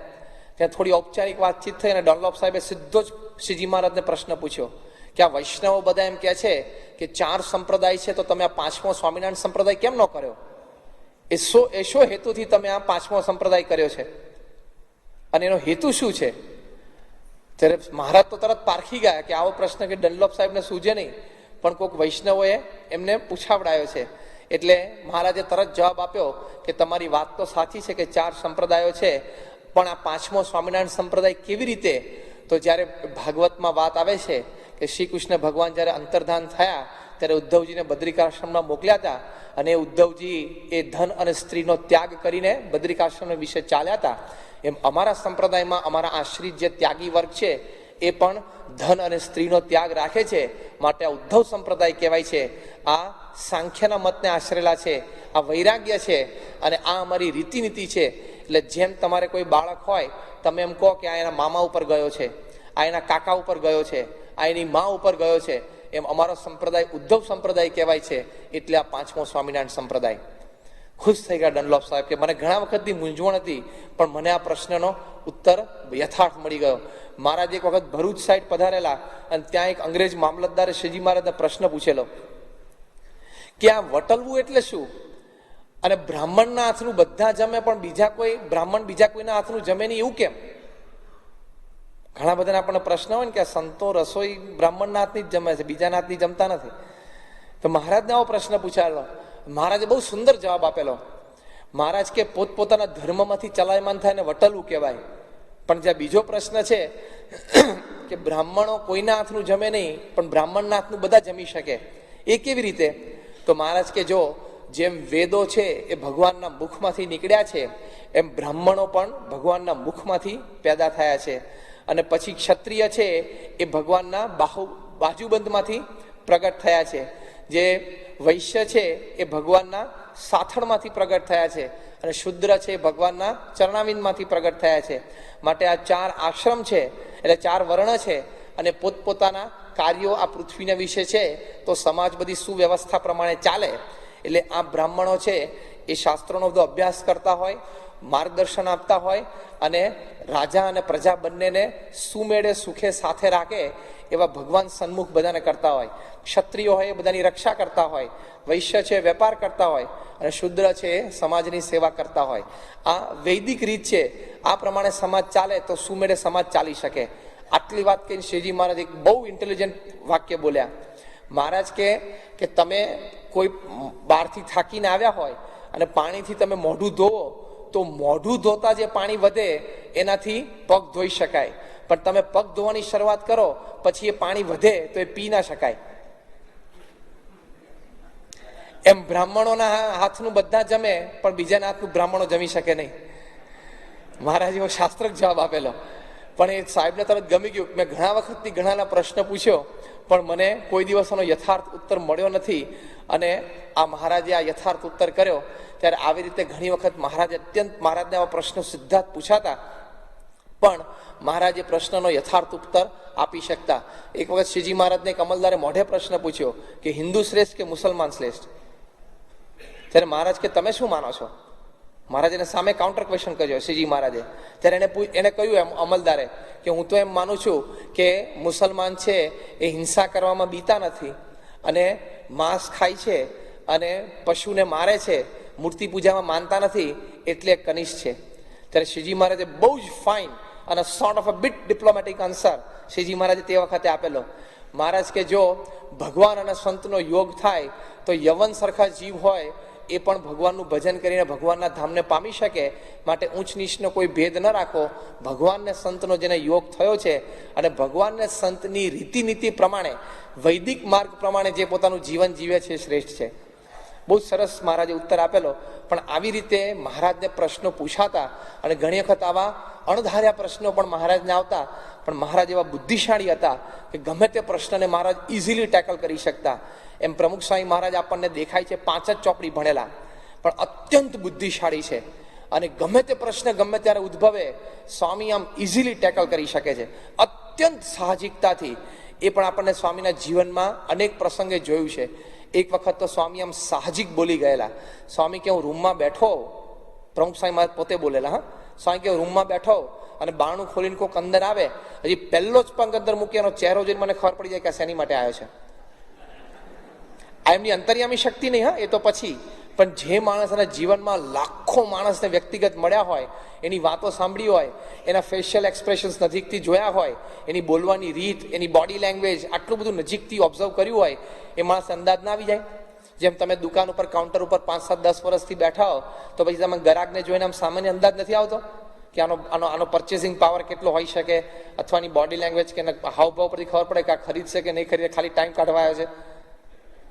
ત્યાં થોડી ઔપચારિક વાતચીત થઈ અને ડનલોપ સાહેબે સીધો જ શ્રીજી મહારાજને પ્રશ્ન પૂછ્યો કે આ વૈષ્ણવો બધા એમ કહે છે કે 4 સંપ્રદાય છે તો તમે આ 5મો સ્વામિનારાયણ સંપ્રદાય કેમ ન કર્યો? એ શો હેતુથી તમે આ 5મો સંપ્રદાય કર્યો છે અને એનો હેતુ શું છે? ત્યારે મહારાજ તો તરત પારખી ગયા કે આવો પ્રશ્ન કે ડનલોપ સાહેબને સૂજે નહીં, પણ કોઈક વૈષ્ણવોએ એમને પૂછાવડાયો છે. એટલે મહારાજે તરત જવાબ આપ્યો કે તમારી વાત તો સાચી છે કે 4 સંપ્રદાયો છે, પણ આ 5મો સ્વામિનારાયણ સંપ્રદાય કેવી રીતે? તો જ્યારે ભાગવતમાં વાત આવે છે કે શ્રી કૃષ્ણ ભગવાન જ્યારે અંતર્ધાન થયા ત્યારે ઉદ્ધવજીને બદ્રિકાશ્રમમાં મોકલ્યા હતા અને ઉદ્ધવજી એ ધન અને સ્ત્રીનો ત્યાગ કરીને બદ્રિકાશ્રમ વિશે ચાલ્યા હતા. એમ અમારા સંપ્રદાયમાં અમારા આશ્રિત જે ત્યાગી વર્ગ છે એ પણ ધન અને સ્ત્રીનો ત્યાગ રાખે છે, માટે આ ઉદ્ધવ સંપ્રદાય કહેવાય છે. આ સાંખ્યના મતને આશરેલા છે, આ વૈરાગ્ય છે અને આ અમારી રીતિનીતિ છે. એટલે જેમ તમારે કોઈ બાળક હોય, તમે એમ કહો કે આ એના મામા ઉપર ગયો છે, આ એના કાકા ઉપર ગયો છે, આ એની મા ઉપર ગયો છે, એમ અમારો સંપ્રદાય ઉદ્ધવ સંપ્રદાય કહેવાય છે. એટલે આ 5મો સ્વામિનારાયણ સંપ્રદાય. ખુશ થઈ ગયા ડનલોપ સાહેબ કે મને ઘણા વખતની મૂંઝવણ હતી, પણ મને આ પ્રશ્નનો ઉત્તર યથાર્થ મળી ગયો. મહારાજ એક વખત ભરૂચ સાઈડ પધારેલા અને ત્યાં એક અંગ્રેજ મામલતદારે શ્રીજી મહારાજને પ્રશ્ન પૂછેલો કે આ વટલવું એટલે શું, અને બ્રાહ્મણના હાથનું બધા જમે પણ બીજા કોઈ બ્રાહ્મણ બીજા કોઈના હાથનું જમે નહીં એવું કેમ? ઘણા બધાને આપણને પ્રશ્ન હોય ને કે સંતો રસોઈ બ્રાહ્મણના હાથની જ જમે છે, બીજાના હાથની જમતા નથી. તો મહારાજને આવો પ્રશ્ન પૂછાયેલો. મહારાજે બહુ સુંદર જવાબ આપેલો. મહારાજ કે પોતપોતાના ધર્મમાંથી ચલાયમાન થાય ને વટલવું કહેવાય. પણ જ્યાં બીજો પ્રશ્ન છે કે બ્રાહ્મણો કોઈના હાથનું જમે નહીં પણ બ્રાહ્મણના હાથનું બધા જમી શકે, એ કેવી રીતે? તો મહારાજ કે જો જેમ વેદો છે એ ભગવાનના મુખમાંથી નીકળ્યા છે, એમ બ્રાહ્મણો પણ ભગવાનના મુખમાંથી પેદા થયા છે. અને પછી ક્ષત્રિય છે એ ભગવાનના બાજુબંધમાંથી પ્રગટ થયા છે. જે વૈશ્ય છે એ ભગવાનના સાથળમાંથી પ્રગટ થયા છે. અને શુદ્ર છે એ ભગવાનના ચરણાવિંદમાંથી પ્રગટ થયા છે. માટે આ 4 આશ્રમ છે, એટલે 4 વર્ણ છે, અને પોતપોતાના કાર્યો આ પૃથ્વીના વિશે છે. તો સમાજ બધી સુવ્યવસ્થા પ્રમાણે ચાલે. એટલે આ બ્રાહ્મણો છે એ શાસ્ત્રોનો બધો અભ્યાસ કરતા હોય, માર્ગદર્શન આપતા હોય, અને રાજા અને પ્રજા બંનેને સુમેળે સુખે સાથે રાખે એવા ભગવાન સન્મુખ બધાને કરતા હોય. ક્ષત્રિયો હોય એ બધાની રક્ષા કરતા હોય, વૈશ્ય છે વેપાર કરતા હોય, અને શુદ્ર છે એ સમાજની સેવા કરતા હોય. આ વૈદિક રીત છે. આ પ્રમાણે સમાજ ચાલે તો સુમેળે સમાજ ચાલી શકે. આટલી વાત કહીને શ્રીજી મહારાજ એક બહુ ઇન્ટેલિજન્ટ વાક્ય બોલ્યા. મહારાજ કે તમે કોઈ બહારથી થાકીને આવ્યા હોય અને પાણીથી તમે મોઢું ધોવો, તો મોઢું ધોતા જે પાણી વધે એનાથી પગ ધોઈ શકાય. પણ તમે પગ ધોવાની શરૂઆત કરો પછી એ પાણી વધે તો એ પી ના શકાય. એમ બ્રાહ્મણોના હાથનું બધા જમે પણ બીજાના હાથનું બ્રાહ્મણો જમી શકે નહીં. મહારાજ એવો શાસ્ત્રક જવાબ આપેલો. પણ એ સાહેબને તરત ગમી ગયું. મેં ઘણા વખતથી ઘણાના પ્રશ્ન પૂછ્યો પણ મને કોઈ દિવસનો યથાર્થ ઉત્તર મળ્યો નથી. અને આ મહારાજે આ યથાર્થ ઉત્તર કર્યો. ત્યારે આવી રીતે ઘણી વખત મહારાજને આવા પ્રશ્નો સીધા જ પૂછાતા, પણ મહારાજે પ્રશ્નનો યથાર્થ ઉત્તર આપી શકતા. એક વખત શ્રીજી મહારાજને એક અમલદારે મોઢે પ્રશ્ન પૂછ્યો કે હિન્દુ શ્રેષ્ઠ કે મુસલમાન શ્રેષ્ઠ? ત્યારે મહારાજ કે તમે શું માનો છો? મહારાજને સામે કાઉન્ટર ક્વેશ્ચન કર્યો શ્રીજી મહારાજે. ત્યારે એને કહ્યું એમ અમલદારે કે હું તો એમ માનું છું કે મુસલમાન છે એ હિંસા કરવામાં બીતા નથી, અને માંસ ખાય છે, અને પશુને મારે છે, મૂર્તિ પૂજામાં માનતા નથી, એટલે કનિષ્ઠ છે. ત્યારે શ્રીજી મહારાજે બહુ જ ફાઇન અને sort of a bit diplomatic answer Shriji મહારાજે તે વખતે આપેલો. મહારાજ કે જો ભગવાન અને સંતનો યોગ થાય તો યવન સરખા જીવ હોય એ પણ ભગવાનનું ભજન કરીને ભગવાનના ધામને પામી શકે. માટે ઊંચ નીચનો કોઈ ભેદ ન રાખો. ભગવાનને સંતનો જેને યોગ થયો છે અને ભગવાનને સંતની રીતિનીતિ પ્રમાણે વૈદિક માર્ગ પ્રમાણે જે પોતાનું જીવન જીવે છે શ્રેષ્ઠ છે. બહુ સરસ મહારાજે ઉત્તર આપેલો. પણ આવી રીતે મહારાજને પ્રશ્નો પૂછાતા, અને ઘણી વખત આવા અણધાર્યા પ્રશ્નો પણ મહારાજને આવતા. પણ મહારાજ એવા બુદ્ધિશાળી હતા કે ગમે તે પ્રશ્નને મહારાજ ઇઝીલી ટેકલ કરી શકતા. એમ પ્રમુખ સ્વામી મહારાજ આપણને દેખાય છે 5 જ ચોપડી ભણેલા, પણ અત્યંત બુદ્ધિશાળી છે. અને ગમે તે પ્રશ્ન ગમે ત્યારે ઉદ્ભવે સ્વામી આમ ઇઝીલી ટેકલ કરી શકે છે, અત્યંત સાહજિકતાથી. એ પણ આપણને સ્વામીના જીવનમાં અનેક પ્રસંગે જોયું છે. એક વખત તો સ્વામી આમ સાહજિક બોલી ગયેલા. સ્વામી કે હું રૂમમાં બેઠો, પ્રમુખ સ્વામી મહારાજ પોતે બોલેલા, હા, સ્વામી કે રૂમમાં બેઠો અને બારણું ખોલીને કોઈક અંદર આવે, હજી પહેલો જ પગ અંદર મૂકી એનો ચહેરો જોઈને મને ખબર પડી જાય કે શેની માટે આવ્યો છે. આ એમની અંતર્યામી શક્તિ નહીં, હા, એ તો પછી. પણ જે માણસના જીવનમાં લાખો માણસને વ્યક્તિગત મળ્યા હોય, એની વાતો સાંભળી હોય, એના ફેશિયલ એક્સપ્રેશન્સ નજીકથી જોયા હોય, એની બોલવાની રીત, એની બોડી લેંગ્વેજ આટલું બધું નજીકથી ઓબ્ઝર્વ કર્યું હોય, એ માણસ અંદાજ ના આવી જાય. જેમ તમે દુકાન ઉપર કાઉન્ટર ઉપર 5, 7, 10 વર્ષથી બેઠા હો તો પછી તમે ગ્રાહકને જોઈને આમ સામાન્ય અંદાજ નથી આવતો કે આનો પરચેસિંગ પાવર કેટલો હોઈ શકે, અથવા એની બોડી લેંગ્વેજ કે હાવભાવ પરથી ખબર પડે કે આ ખરીદશે કે નહીં ખરીદે, ખાલી ટાઈમ કાઢવા આવ્યો છે,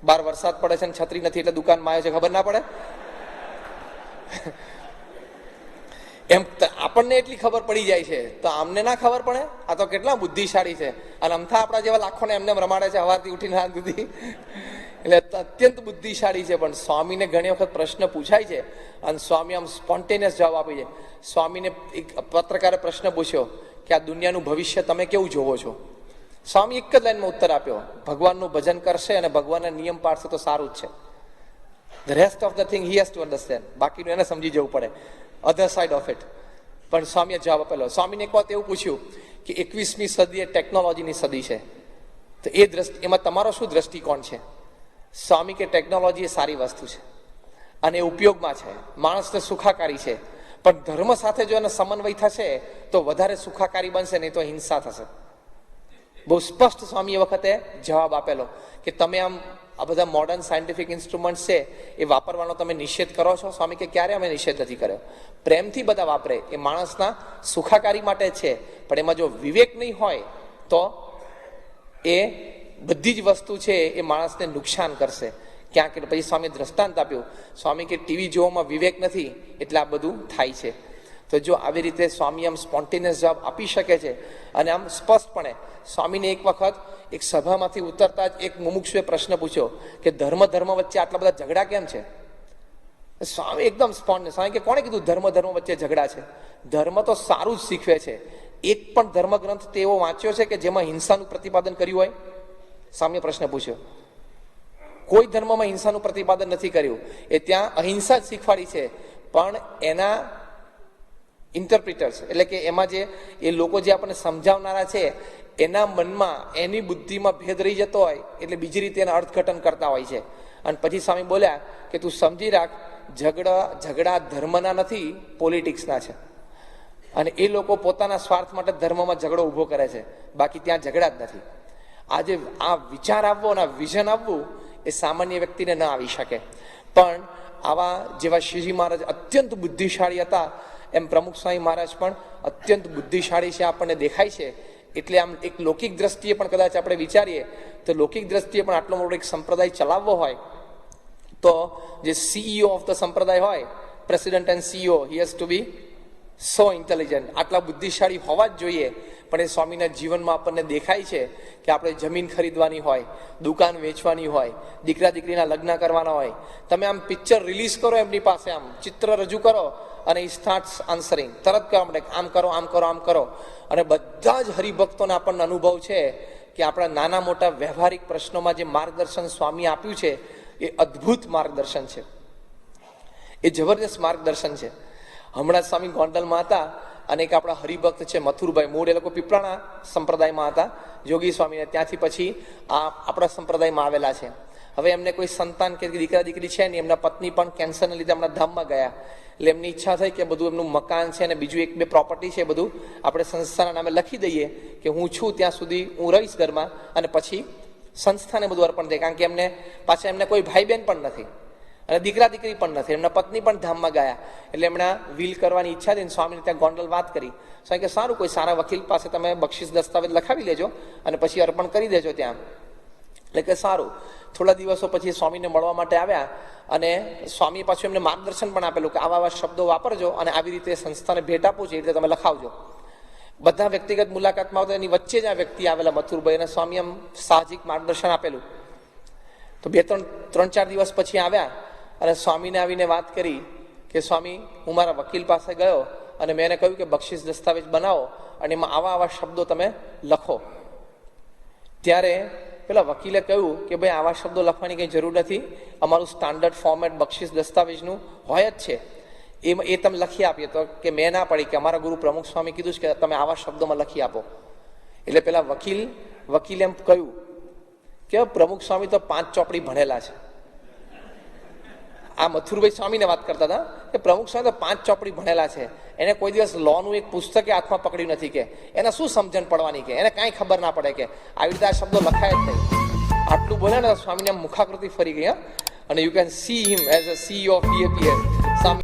બહાર વરસાદ પડે છે ને છત્રી નથી એટલે દુકાનમાં આવ્યો છે, ખબર ના પડે? એમ આપણને એટલી ખબર પડી જાય છે, તો આમને ના ખબર પડે? આ તો કેટલા બુદ્ધિશાળી છે. અને અમથા આપણા જેવા લાખોને એમને રમાડે છે સવારથી ઉઠીને રાત સુધી. એટલે અત્યંત બુદ્ધિશાળી છે. પણ સ્વામીને ઘણી વખત પ્રશ્ન પૂછાય છે અને સ્વામી આમ સ્પોન્ટેનિયસ જવાબ આપે છે. સ્વામીને એક પત્રકારે પ્રશ્ન પૂછ્યો કે આ દુનિયાનું ભવિષ્ય તમે કેવું જોવો છો? સ્વામી એક જ લાઈનમાં ઉત્તર આપ્યો, ભગવાનનું ભજન કરશે અને ભગવાનના નિયમ પાડશે તો સારું જ છે. The rest of the thing he has to understand. બાકીનું એને સમજી જવું પડે, અધર સાઇડ ઓફ ઇટ. પણ સ્વામીએ જવાબ આપેલો. સ્વામીને એક વાત એવું પૂછ્યું કે 21મી સદી એ ટેકનોલોજીની સદી છે, તો એમાં તમારો શું દ્રષ્ટિકોણ છે? સ્વામી કે ટેકનોલોજી એ સારી વસ્તુ છે અને એ ઉપયોગમાં છે, માણસને સુખાકારી છે, પણ ધર્મ સાથે જો એનો સમન્વય થશે તો વધારે સુખાકારી બનશે, નહીં તો હિંસા થશે. બહુ સ્પષ્ટ સ્વામી એ વખતે જવાબ આપેલો કે તમે આમ આ બધા મોડર્ન સાયન્ટિફિક ઇન્સ્ટ્રુમેન્ટ છે એ વાપરવાનો તમે નિષેધ કરો છો? સ્વામી કે ક્યારે અમે નિષેધ નથી કર્યો. પ્રેમથી બધા વાપરે, એ માણસના સુખાકારી માટે છે, પણ એમાં જો વિવેક નહીં હોય તો એ બધી જ વસ્તુ છે એ માણસને નુકસાન કરશે ક્યાંક. પછી સ્વામી દ્રષ્ટાંત આપ્યું. સ્વામી કે ટીવી જોવામાં વિવેક નથી એટલે આ બધું થાય છે. તો જો આવી રીતે સ્વામી આમ સ્પોન્ટેનિયસ જવાબ આપી શકે છે અને આમ સ્પષ્ટપણે. સ્વામીને એક વખત એક સભામાંથી ઉતરતા જ એક મુમુક્ષુએ પ્રશ્ન પૂછ્યો કે ધર્મ વચ્ચે આટલા બધા ઝઘડા કેમ છે? સ્વામી એકદમ સ્પોન્ટેનિયસ. સ્વામી કે કોણે કીધું ધર્મ વચ્ચે ઝઘડા છે? ધર્મ તો સારું જ શીખવે છે. એક પણ ધર્મગ્રંથ તેવો વાંચ્યો છે કે જેમાં હિંસાનું પ્રતિપાદન કર્યું હોય? સ્વામીએ પ્રશ્ન પૂછ્યો. કોઈ ધર્મમાં હિંસાનું પ્રતિપાદન નથી કર્યું. એ ત્યાં અહિંસા જ શીખવાડી છે, પણ એના ઇન્ટરપ્રિટર્સ એટલે કે એમાં જે એ લોકો જે આપણને સમજાવનારા છે એના મનમાં એની બુદ્ધિમાં ભેદ રહી જતો હોય એટલે બીજી રીતે એના અર્થઘટન કરતા હોય છે. અને પછી સ્વામી બોલ્યા કે તું સમજી રાખ, ઝઘડા ધર્મના નથી, પોલિટિક્સના છે. અને એ લોકો પોતાના સ્વાર્થ માટે ધર્મમાં ઝઘડો ઊભો કરે છે, બાકી ત્યાં ઝઘડા જ નથી. આજે આ વિચાર આવવો અને વિઝન આવવું એ સામાન્ય વ્યક્તિને ન આવી શકે. પણ આવા જેવા શ્રીજી મહારાજ અત્યંત બુદ્ધિશાળી હતા, એમ પ્રમુખ સ્વામી મહારાજ પણ અત્યંત બુદ્ધિશાળી છે આપણને દેખાય છે. એટલે આમ એક લૌકિક દ્રષ્ટિએ પણ કદાચ આપણે વિચારીએ તો લૌકિક દ્રષ્ટિએ પણ આટલો મોટો એક સંપ્રદાય ચલાવવો હોય તો જે સીઈઓ ઓફ ધ સંપ્રદાય હોય, president and CEO, he has to be so intelligent. આટલા બુદ્ધિશાળી હોવા જ જોઈએ. પણ એ સ્વામીના જીવનમાં આપણને દેખાય છે કે આપણે જમીન ખરીદવાની હોય, દુકાન વેચવાની હોય, દીકરા દીકરીના લગ્ન કરવાના હોય, તમે આમ પિક્ચર રિલીઝ કરો એમની પાસે, આમ ચિત્ર રજૂ કરો અને ઈ સ્ટાર્ટ્સ આન્સરિંગ, તરત કહેવા માટે આમ કરો આમ કરો આમ કરો. અને બધા જ હરિભક્તોને આપણને અનુભવ છે કે આપણા નાના મોટા વ્યવહારિક પ્રશ્નોમાં જે માર્ગદર્શન સ્વામી આપ્યું છે એ અદ્ભુત માર્ગદર્શન છે, એ જબરદસ્ત માર્ગદર્શન છે. હમણાં સ્વામી ગોંડલમાં હતા અને એક આપણા હરિભક્ત છે મથુરભાઈ, મૂળ એ લોકો પીપળાના સંપ્રદાયમાં હતા, જોગી સ્વામીને. ત્યાંથી પછી આ આપણા સંપ્રદાયમાં આવેલા છે. હવે એમને કોઈ સંતાન કે દીકરા દીકરી છે નહીં, એમના પત્ની પણ કેન્સરને લીધે હમણાં ધામમાં ગયા. એટલે એમની ઈચ્છા થઈ કે બધું એમનું મકાન છે અને બીજું એક બે પ્રોપર્ટી છે બધું આપણે સંસ્થાના નામે લખી દઈએ કે હું છું ત્યાં સુધી હું રહીશ ઘરમાં અને પછી સંસ્થાને બધું અર્પણ થાય. કારણ કે એમને પાછા એમને કોઈ ભાઈ બહેન પણ નથી અને દીકરા દીકરી પણ નથી, એમના પત્ની પણ ધામમાં ગયા. એટલે એમણે વિલ કરવાની ઈચ્છા થઈ. સ્વામીને ત્યાં ગોંડલ વાત કરી. સ્વામી કે સારું, કોઈ સારા વકીલ પાસે તમે બક્ષિસ દસ્તાવેજ લખાવી લેજો અને પછી અર્પણ કરી દેજો ત્યાં. એટલે કે સારું. થોડા દિવસો પછી સ્વામીને મળવા માટે આવ્યા અને સ્વામીએ પાછું એમને માર્ગદર્શન પણ આપેલું કે આવા શબ્દો વાપરજો અને આવી રીતે સંસ્થાને ભેટ આપું છે એ રીતે તમે લખાવજો. બધા વ્યક્તિગત મુલાકાતમાં આવતા એની વચ્ચે જ આ વ્યક્તિ આવેલા મથુરભાઈ, અને સ્વામી એમ સાહજિક માર્ગદર્શન આપેલું. તો ત્રણ ચાર દિવસ પછી આવ્યા અને સ્વામીને આવીને વાત કરી કે સ્વામી, હું મારા વકીલ પાસે ગયો અને મેં એને કહ્યું કે બક્ષિસ દસ્તાવેજ બનાવો અને એમાં આવા શબ્દો તમે લખો. ત્યારે પેલા વકીલે કહ્યું કે ભાઈ આવા શબ્દો લખવાની કંઈ જરૂર નથી, અમારું સ્ટાન્ડર્ડ ફોર્મેટ બક્ષિસ દસ્તાવેજનું હોય જ છે, એ તમે લખી આપીએ. તો કે મેં ના પડી કે અમારા ગુરુ પ્રમુખ સ્વામી કીધું છે કે તમે આવા શબ્દોમાં લખી આપો. એટલે પેલા વકીલે એમ કહ્યું કે પ્રમુખ સ્વામી તો 5 ચોપડી ભણેલા છે. આ મથુરભાઈ સ્વામીને વાત કરતા હતા કે પ્રમુખ સ્વામી તો 5 ચોપડી ભણેલા છે, એને કોઈ દિવસ લોનું એક પુસ્તક હાથમાં પકડ્યું નથી, કે એને શું સમજણ પડવાની, કે એને કાંઈ ખબર ના પડે કે આવી રીતે આ શબ્દો લખાય જ નહીં. આટલું બોલે ને સ્વામીને મુખાકૃતિ ફરી ગઈ. અને you can see him as a CEO of BAPS.